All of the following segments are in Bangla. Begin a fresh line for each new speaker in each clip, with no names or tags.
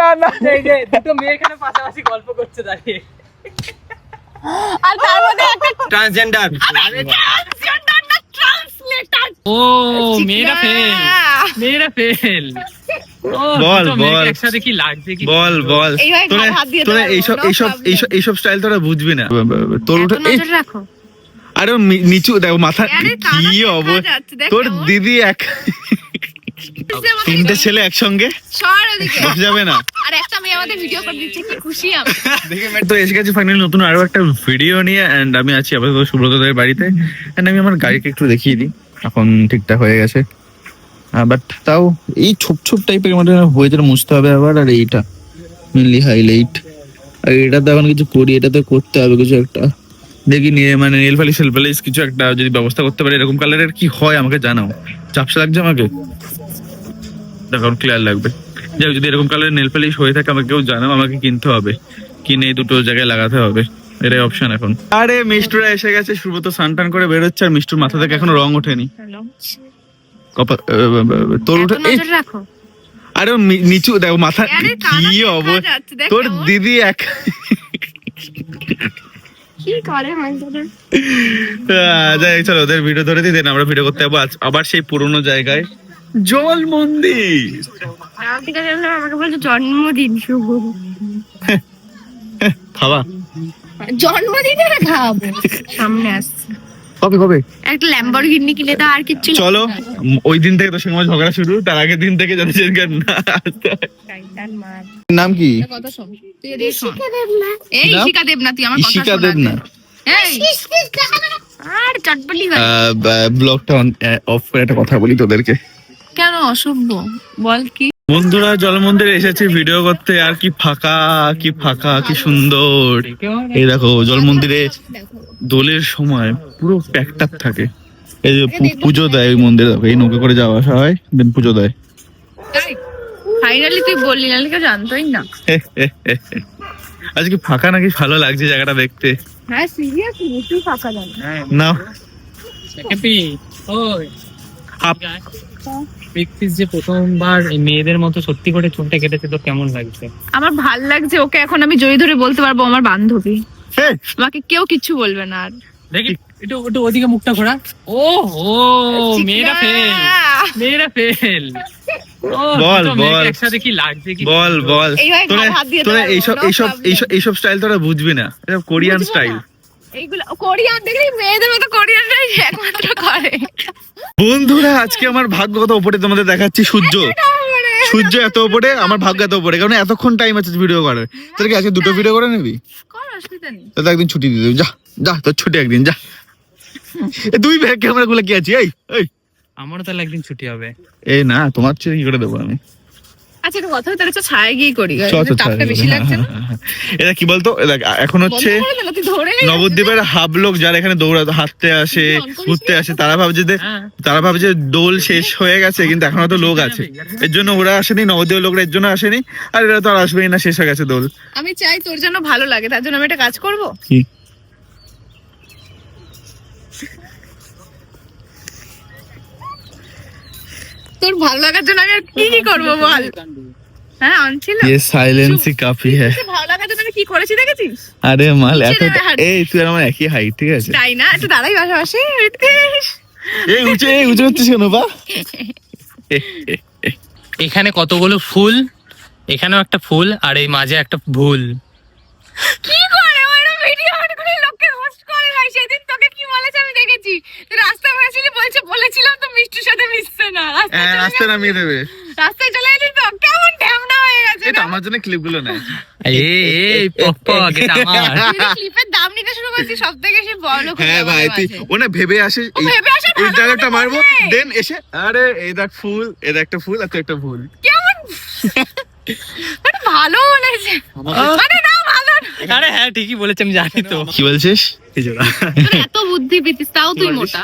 না না, এই যে দুটো মেয়ে এখানে পাশাপাশি গল্প করছে দাঁড়িয়ে,
আর তার মধ্যে একটা
ট্রান্সজেন্ডার।
ট্রান্সজেন্ডার না ট্রান্সলেটর।
ও মেয়েরা ফেল, মেয়েরা ফেল।
বল বল
একসাথে কি লাগছে কি
বল বল,
এইভাবে
তোরা
হাত দিয়ে
তোরা
দাও,
এইসব
no
এইসব
problem.
এইসব এইসব স্টাইল তোরা বুঝবি না। তোর উঠে
নজর রাখো।
আরে নিচু দেখো মাথা
আরে
কি
কানা দেখা যাচ্ছে, দেখ
তোর
কেমন।
দিদি এক তিনটে ছেলে একসঙ্গে
সর ওদিকে।
বসে যাবে না।
আর একটা মেয়ে আমাদের ভিডিও করে দিচ্ছে, কি খুশি আমি।
তো এসে গেছি ফাইনালি নতুন আরো একটা ভিডিও নিয়ে, এন্ড আমি আছি আপাতত সুব্রতদের বাড়িতে। এন্ড আমি আমার গাড়িকে একটু দেখিয়ে দিই, এখন ঠিকঠাক হয়ে গেছে, বাট তাও এই ছোপ ছোপ টাইপের আমাদের হয়েছে, মুছতে হবে আবার। আর এইটা মেনলি হাইলাইট, আর এটাতে এখন কিছু করি, এটাতে করতে হবে কিছু একটা, দেখি নিয়ে মানে নেল পালিশ সেল পালিশ কিছু একটা যদি ব্যবস্থা করতে পারি। এরকম কালারের কি হয় আমাকে জানাও, চাপসা লাগছে আমাকে, দেখো ক্লিয়ার লাগবে। যাই হোক, যদি এরকম কালারের নেল পালিশ হয়ে থাকে আমাকে কেউ জানাও, আমাকে কিনতে হবে, কিনে দুটো জায়গায় লাগাতে হবে, এটাই অপশন এখন। আরে মিষ্টুরা এসে গেছে, সুব্রত স্নান করে বেরোচ্ছে, আর মিষ্টুর মাথা থেকে এখনো রং ওঠেনি। তোর উঠে
নজর রাখো।
আরে নিচু দেখো মাথা
আরে
কি
কানা দেখা যাচ্ছে, দেখ
তোর
কেমন।
দিদি এক
কি করে মানুষজন।
যাই চলো ওদের ভিডিও ধরে দিই, দেন আমরা ভিডিও করতে যাবো আবার সেই পুরোনো জায়গায়, জল মন্দির।
আমাকে বলছে জন্মদিন শুভ।
খাওয়া
জন্মদিনে খাওয়াবো, সামনে আসছে।
কবে কবে
একটা ল্যাম্বরগিনি কিনে দাও, আর কিচ্ছু না।
চলো, ওই দিন থেকে তো সঙ্গে ঝগড়া শুরু, তার আগের দিন থেকে যাতে না আসতে হয়। নাম কি?
কথা শোন, তুই এদিকে শোন। এই
নাম?
ইশিকা দেবনাথ, তুই আমার কথা
ইশিকা
শোন
দেবনাথ।
আগে। এই, আর চটপটি হয়।
ব্লগটা অফ করে একটা কথা বলি তোদেরকে।
কেন অসভ্য বল কি?
বন্ধুরা জল মন্দিরে এসেছে ভিডিও করতে, আর কি ফাঁকা কি ফাঁকা, কি সুন্দর। এই দেখো জল মন্দিরে দোলের সময় পুরো প্যাকটাপ থাকে। এই যে পুজো দেয় ওই মন্দিরে, দেখো এই নৌকা করে যাওয়া আসা হয়, দেন পুজো দেয়।
ফাইনালি তুই বললি, নাহলে কেউ জানতোই না।
আজকে ফাঁকা নাকি ভালো লাগছে জায়গাটা দেখতে।
হ্যাঁ সিরিয়াসলি তুই ফাঁকা জান
না
হ্যাপি। ওই
আপ
প্র্যাকটিস যে প্রথমবার এই মেয়েদের মতো সত্যি করে চুলটা কেটেছে, তো কেমন লাগছে?
আমার ভাল লাগছে, ওকে এখন আমি জড়িয়ে ধরে বলতে পারবো আমার বান্ধবী, আমাকে কেউ কিচ্ছু বলবে না আর।
দেখি একটু একটু ওদিকে মুখটা ঘোরা। ও ও মেয়েরা ফেল, মেয়েরা ফেল।
বল বল
একসাথে কি লাগছে কি?
বল বল,
এইভাবে
তোরা
হাত দিয়ে
তোরা
দাও,
এইসব
no
এইসব
problem.
এইসব এইসব স্টাইল তোরা বুঝবি না, এটা কোরিয়ান
বুঝবো
স্টাইল।
না। এইগুলো কোরিয়ান দেখলি, মেয়েদের মতো কোরিয়ানরাই একমাত্র করে।
বন্ধুরা আজকে আমার ভাগ্যগত উপরে তোমাদের দেখাচ্ছি, সূর্য সূর্য এত উপরে, আমার ভাগ্য এত উপরে, কারণ এতক্ষণ টাইম আছে ভিডিও করার। তোর কি আজকে দুটো ভিডিও করে নিবি?
কর, অসুবিধা নেই।
তো একদিন ছুটি দিয়ে দিবি, যা যা তোর ছুটি একদিন যা। দুই ব্যাগ ক্যামেরা গুলো কি আছি, এই এই
আমারও তাহলে একদিন ছুটি হবে।
এই না তোমার চেয়ে কি করে দেবো আমি?
আচ্ছা একটা কথা, তাহলে ছায়া গিয়ে করি,
চ, চ,
তাপটা
চ,
বেশি লাগছে না?
এটা কি বলতো, দেখ এখন হচ্ছে
বন্ধ করে দে না, তুই ধরে
নবদ্বীপের হাব লোক যারা এখানে দৌড়াতে হাঁটতে আসে ঘুরতে আসে, তারা ভাবে যে দোল শেষ হয়ে গেছে, কিন্তু এখন তো লোক আছে, এর জন্য ওরা আসেনি, নবদ্বীপের লোকরা এর জন্য আসেনি, আর এরা তো আর আসবেই না, শেষ হয়ে গেছে দোল।
আমি চাই তোর জন্য ভালো লাগে, তার জন্য আমি একটা কাজ করব।
কি?
তোর ভালো লাগার জন্য আমি আর কি কি করব বল? হ্যাঁ আনছিল,
ये साइलेंस ही काफी है।
ভালো লাগার জন্য আমি কি করেছি দেখেছিস?
আরে মাল এত,
নিচে নেমে হাঁট।
এই তুই আর আমার একই হাইট, ঠিক আছে?
তাই না? একটু দাঁড়াই পাশাপাশি।
এই উঁচু হচ্ছিস কেন বা?
এখানে কতগুলো ফুল, এখানেও একটা ফুল, আর এই মাঝে একটা ভুল।
কি করে ওরা ভিডিও অন করে লোককে হোস্ট করে ভাই? সেদিন তোকে কি বলেছে আমি দেখেছি, তুই রাস্তায় বসেছিলি, বলেছিলাম তো মিষ্টির সাথে মিশছে না,
রাস্তায় নামিয়ে দেবে।
রাস্তায় চলে এলি তো, কেমন ঢ্যামনা হয়ে গেছে
এটা
না?
আমার জন্য ক্লিপ গুলো নেয়।
এই পক পক, এটা আমার।
তুই ক্লিপের দাম নিতে শুরু করছিস, সব থেকে সে বড় লোক
হ্যাঁ ভাই, তুই ও না ভেবে আসে
ও ভেবে আসে,
এই
ভালো
ডায়লগটা
কথা
মারবো,
বলে।
দেন এসে আরে এই দেখ ফুল, এই দেখ একটা ফুল, আর তুই একটা ফুল।
কেমন মানে ভালো বলেছে, মানে না ভালো না।
আরে হ্যাঁ ঠিকই বলেছে, আমি জানি তো।
কি বলছিস?
তোর এত বুদ্ধি পেতিস, তাও তুই মোটা।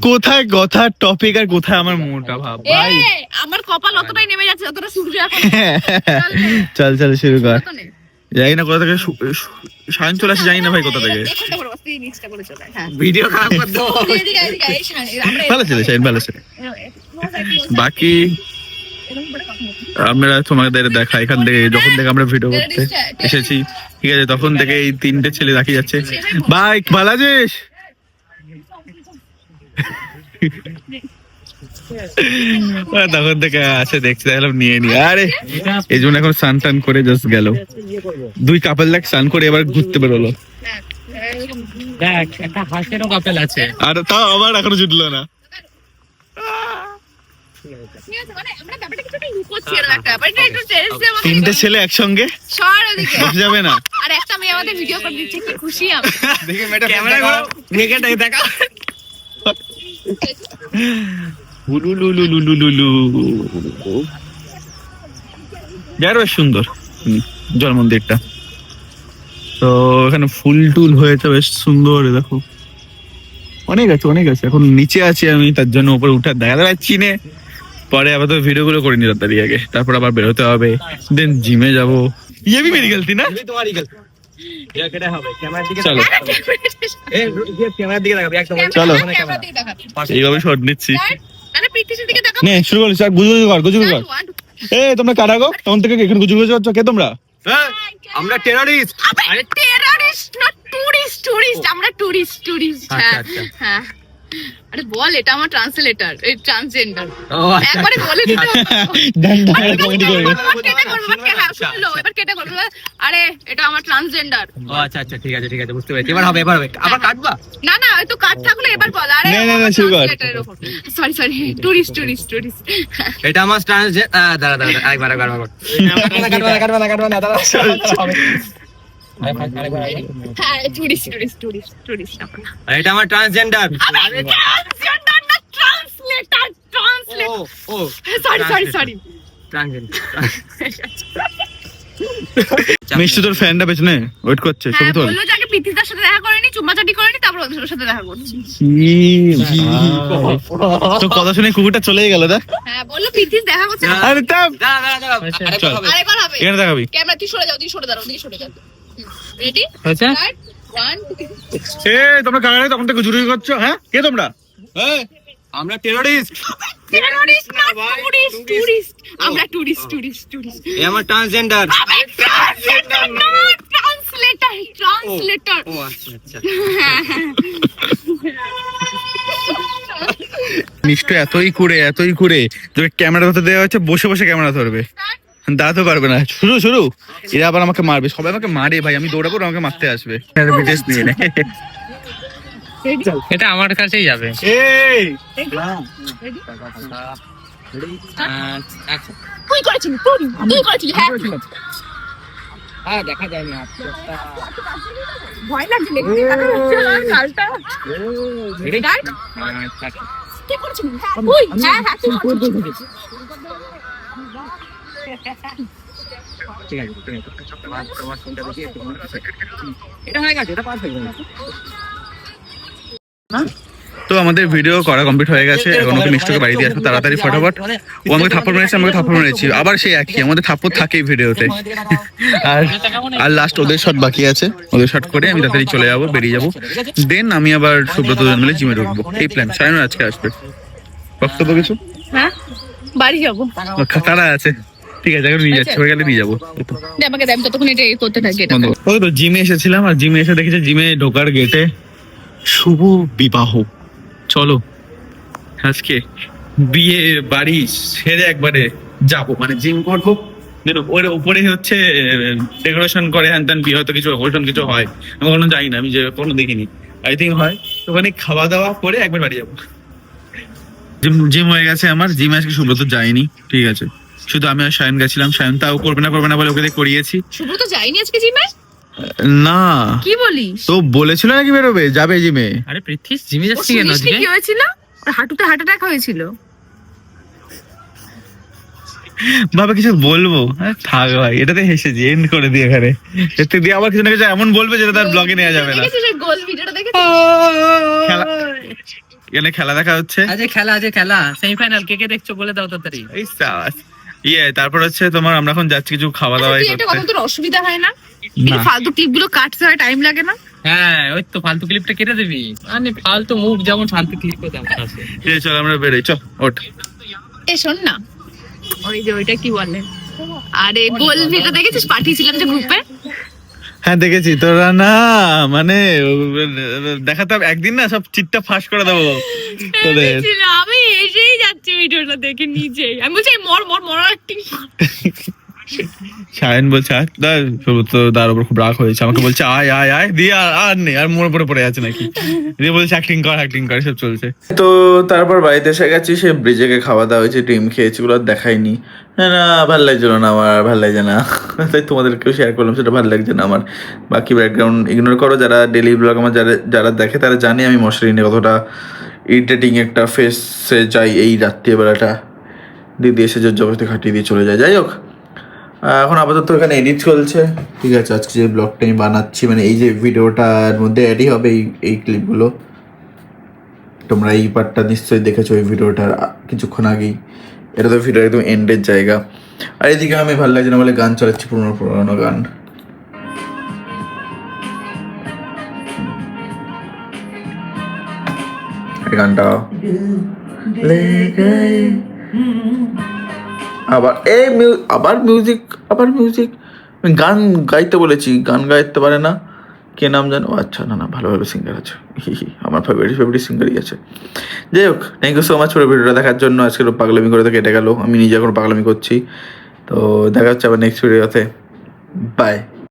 কোথায় কথা টপিক আর কোথায় আমার মোটা ভাব ভাই।
আমার কপাল অতটাই নেমে যাচ্ছে, অতটা সূর্য এখন
চল চল শুরু কর।
কত নেই?
জানি না কোথা থেকে সায়ন চলে আসে, জানি না ভাই কোথা থেকে।
এখানটা করে বস, তুই নিচটা করে চলে আয়। হ্যাঁ
ভিডিও খারাপ করে দাও।
এদিকে এদিকে এই সামনে, আমরা
ভালো ছিল শাইন, ভালো ছিল। বাকি
এরকম করে কথা বলছি।
আমরা তোমাদের দেখা এখান থেকে যখন থেকে আমরা ভিডিও করতে এসেছি, ঠিক আছে, তখন থেকে এই 3টে ছেলে দেখিয়ে যাচ্ছে ভাই ভালো আছিস। তখন থেকে আছে দেখছি, দেখলাম নিয়ে নি। আরে এই জন্য এখন স্নান টান করে জাস্ট গেল, 2 কাপল দেখ স্নান করে এবার ঘুরতে বেরোলো।
দেখ একটা হাঁসেরও কাপেল আছে।
আর তাও আবার এখনো জুটলো না।
মানে আমরা ব্যাপারটা কিছুটা লুকোচ্ছি এরকম একটা ব্যাপার। এটা একটু টেস্ট দেব।
3টে ছেলে একসঙ্গে
সর ওদিকে।
বসে যাবে না।
আর একটা মেয়ে আমাদের ভিডিও করে দিচ্ছে, কি খুশি আমি।
দেখি মেয়েটা
ক্যামেরা করো, মেয়েকে দেখা।
বেশ সুন্দর জল মন্দিরটা, তো এখানে ফুল টুল হয়েছে বেশ সুন্দর। দেখো অনেক আছে অনেক আছে। এখন নিচে আছি আমি, তার জন্য উপরে উঠে দেখা যাচ্ছি না। পরে আবার তো ভিডিও গুলো করে নিলাম তার আগে, তারপর আবার বেরোতে হবে, দেন জিমে যাবো। ये भी मेरी गलती ना,
তোমারই গল্প। এটা কেটে হবে ক্যামেরার দিকে।
চলো
ক্যামেরার দিকে তাকাবি একদম।
চলো।
ক্যামেরা দিকে দেখা।
এইভাবে শট নিচ্ছি।
মানে প্রীতিশের দিকে দেখা।
নে শুরু করি, স্যার গুজু কর গুজু কর। এ তোমরা কারা গো? তখন থেকে এখানে গুজু গুজু হচ্ছে কে তোমরা?
আমরা টেররিস্ট।
আরে টেররিস্ট না, টুরিস্ট টুরিস্ট। আমরা টুরিস্ট টুরিস্ট। হ্যাঁ হ্যাঁ। আরে বল, এটা আমার ট্রান্সলেটর, এই ট্রান্সজেন্ডার। একবারে বলে দিতে হবে।
কমেডি করবে।
কেটে করবে, হ্যাঁ শুনলো, এবার কেটে করবে। আরে এটা আমার ট্রান্সজেন্ডার।
ও আচ্ছা আচ্ছা, ঠিক আছে ঠিক আছে, বুঝতে পেরেছি। এবার হবে এবার হবে। আবার কাটবা?
না না, ওই তো কাট থাকলে এবার বল। আরে
না, শুরু কর।
Sorry sorry, tourist tourist tourist.
এটা আমার দাঁড়া দাঁড়া, একবার কাটবা না দাঁড়া।
হ্যাঁ টুরিস্ট টুরিস্ট টুরিস্ট টুরিস্ট।
এটা আমার ট্রান্সজেন্ডার।
আরে ট্রান্সজেন্ডার না, ট্রান্সলেটর ট্রান্সলেটর।
ও
সরি সরি সরি।
ট্রান্সজেন্ডার।
মিষ্টি তোর ফ্যানটা পেছনে ওয়েট করছে, ছবি
হ্যাঁ
তোল।
বললো যে আগে প্রীতিদার সাথে দেখা করেনি, চুম্মাচাটি করেনি, তারপর ওদের সাথে দেখা করছি।
তো কথা শুনে কুকুরটা চলেই গেল। দেখ
হ্যাঁ বললো প্রীতিশ দেখা করছে।
আরে তাপ
দাঁড়া
চল।
আরেকবার হবে।
এখানে দেখাবি।
ক্যামেরা তুই সরে যাও, তুই সরে দাঁড়াও, তুই সরে যাও। রেডি
হয়েছে?
1 2
এ তোমরা কারা তখন থেকে জুড়ি করছো? হ্যাঁ কে তোমরা?
আমরা টেররিস্ট।
টেররিস্ট না, টুরিস্ট টুরিস্ট। আমরা টুরিস্ট টুরিস্ট টুরিস্ট।
এই আমার ট্রান্সজেন্ডার।
ট্রান্সলেটর না, ট্রান্সলেটর ট্রান্সলেটর।
ও আচ্ছা আচ্ছা।
মিষ্টি এতই কুড়ে তোকে ক্যামেরা ধরতে দেওয়া হচ্ছে, বসে বসে ক্যামেরা ধরবে, দাঁড়াতে পারবে না। শুরু এরা আবার আমাকে মারবে, সবাই আমাকে মারে ভাই, আমি দৌড়াবো আমাকে মারতে আসবে। বিদেশ নিয়ে নে।
এটা আমার কাছেই যাবে।
এই
তুই করেছিলি, তুই করেছিলি। হ্যাঁ
দেখা যায়নি।
ভয় লাগছে দেখতে, কালটা কি করেছিলি? তুই হ্যাঁ হ্যাঁ তুই করেছিলি।
ঠিক আছে এটা হয়ে গেছে, এটা পাস হয়ে গেছে।
তো আমাদের ভিডিও করা কমপ্লিট হয়ে গেছে, এখন ওকে মিষ্টিকে বাড়ি দিয়ে আসবো তাড়াতাড়ি ফটাফট। ও আমাকে থাপ্পড় মেরেছে, আমাকে থাপ্পড় মেরেছি, আবার সেই একই, আমাদের থাপ্পড় থাকেই ভিডিওতে। আর লাস্ট ওদের শট বাকি আছে, ওদের শট করে আমি তাড়াতাড়ি চলে যাবো, বেরিয়ে যাবো। দেন আমি আবার সুব্রত মিলে জিমে ঢুকবো, এই প্ল্যান। সায়ন আজকে আসবে, বক্তব্য কিছু?
হ্যাঁ বাড়ি যাবো,
তারা আছে, ঠিক আছে এখন নিয়ে যাচ্ছে, হয়ে গেলে নিয়ে যাবো।
দে আমাকে, দেখ ততক্ষণ এটা করতে থাকি। এটা
ওই তো জিমে এসেছিলাম, আর জিমে এসে দেখেছি জিমে ঢোকার গেটে শুভ বিবাহ। চলো আজকে বিয়ে বাড়ি সেরে একবারে যাবো, মানে জিম করবো, ওর উপরে হচ্ছে ডেকোরেশন করে, হ্যান ত্যান বিয়ে হয়তো কিছু ডেকোরেশন কিছু হয়, আমি কখনো যাই না, আমি যে কোনো দেখিনি, আই থিঙ্ক হয়। ওখানে খাওয়া দাওয়া করে একবার বাড়ি যাবো। জিম হয়ে গেছে আমার, জিমে আজকে সুব্রত যায়নি, ঠিক আছে, শুধু আমি আর সায়ন গেছিলাম। সায়ন তাও করবে না বলে ওকে দিয়ে করিয়েছি।
সুব্রত যায়নি আজকে জিমে?
না
কি বলিস?
তো বলেছিল নাকি বেরোবে, যাবে জিমে।
আরে পৃথ্বীশ জিমে যাচ্ছে কেন আজকে?
কি হয়েছিল? ওর হাঁটুতে হার্ট অ্যাটাক হয়েছিল।
বাবা কিছু বলবো? থাক ভাই, এটাতে হেসেছি, এন্ড করে দিই এখানে। এতে দিয়ে আবার কিছু না কিছু এমন বলবে যেটা তার ব্লগে নেওয়া যাবে না।
দেখেছিস ওই গোল ভিডিওটা দেখেছিস?
এখানে খেলা দেখা হচ্ছে,
আজকে খেলা সেমিফাইনাল। কে দেখছো বলে দাও তাড়াতাড়ি।
এই সাবাস। তারপর হচ্ছে তোমার আমরা এখন যাচ্ছি কিছু খাওয়া দাওয়া
তুই এটা
করতে।
কত তোর অসুবিধা হয় না? এই
না।
ফালতু ক্লিপ গুলো কাটতে হয়, টাইম লাগে না?
হ্যাঁ ওই তো ফালতু ক্লিপটা কেটে দিবি, মানে ফালতু মুখ যেমন ফালতু ক্লিপ তেমন আছে।
চল আমরা বেরোই, চল ওঠ।
এ শোন না, ওই যে ওইটা কি বলে, আরে গোল ভিডিও দেখেছিস, পাঠিয়েছিলাম যে গ্রুপে।
হ্যাঁ দেখেছি, তোরা না মানে দেখাতে হবে একদিন, না সব চিটটা ফাঁস করে দেবো তোদের।
আমি এসেই যাচ্ছি ভিডিওটা দেখে নিজেই, আমি বলছি মর মর মর অ্যাক্টিং।
শায়ন বলছে তার উপর খুব রাগ হয়েছে, আমাকে বলছে আয় আয় আয় দিয়ে আর নেই, আর মনে পড়ে আছে নাকি, দিয়ে বলছে অ্যাক্টিং কর সব চলছে। তো তারপর বাড়িতে এসে গেছি, সে ব্রিজেকে খাওয়া দাওয়া হয়েছে, ডিম খেয়েছি, ওগুলো দেখাইনি, না ভাল লাগছিল না আমার, ভাল লাগছে না, তাই তোমাদেরকেও শেয়ার করলাম, সেটা ভালো লাগছে না আমার। বাকি ব্যাকগ্রাউন্ড ইগনোর করো, যারা ডেলি ব্লগ আমার যারা দেখে তারা জানে আমি মশারি নিয়ে কতটা ইরিটেটিং একটা ফেসে যাই এই রাত্রিবেলাটা, দিদি এসে জোর জবরদস্তি খাটিয়ে দিয়ে চলে যায়। যাই হোক, এখন আপাতত এখানে এডিট চলছে, ঠিক আছে। আজকে যে ব্লগটা আমি বানাচ্ছি, মানে এই যে ভিডিওটার মধ্যে অ্যাডই হবে এই ক্লিপগুলো, তোমরা এই পার্টটা নিশ্চয়ই দেখেছো এই ভিডিওটার কিছুক্ষণ আগেই, এটা তো ভিডিও একদম এন্ডের জায়গা। আর এদিকে আমি ভালো লাগছে না বলে গান চালাচ্ছি, পুরোনো গান। এই গানটা আবার মিউজিক গান গাইতে বলেছি, গান গাইতে পারে না, কে নাম জানো? আচ্ছা না ভালো সিঙ্গার আছে, আমার ফেভারিট সিঙ্গারই আছে। যাই হোক, থ্যাংক ইউ সো মাচ পুরো ভিডিওটা দেখার জন্য। আজকে পাগলামি করে তো কেটে গেল, আমি নিজে এখন পাগলামি করছি। তো দেখা হচ্ছে আবার নেক্সট ভিডিওতে, বাই।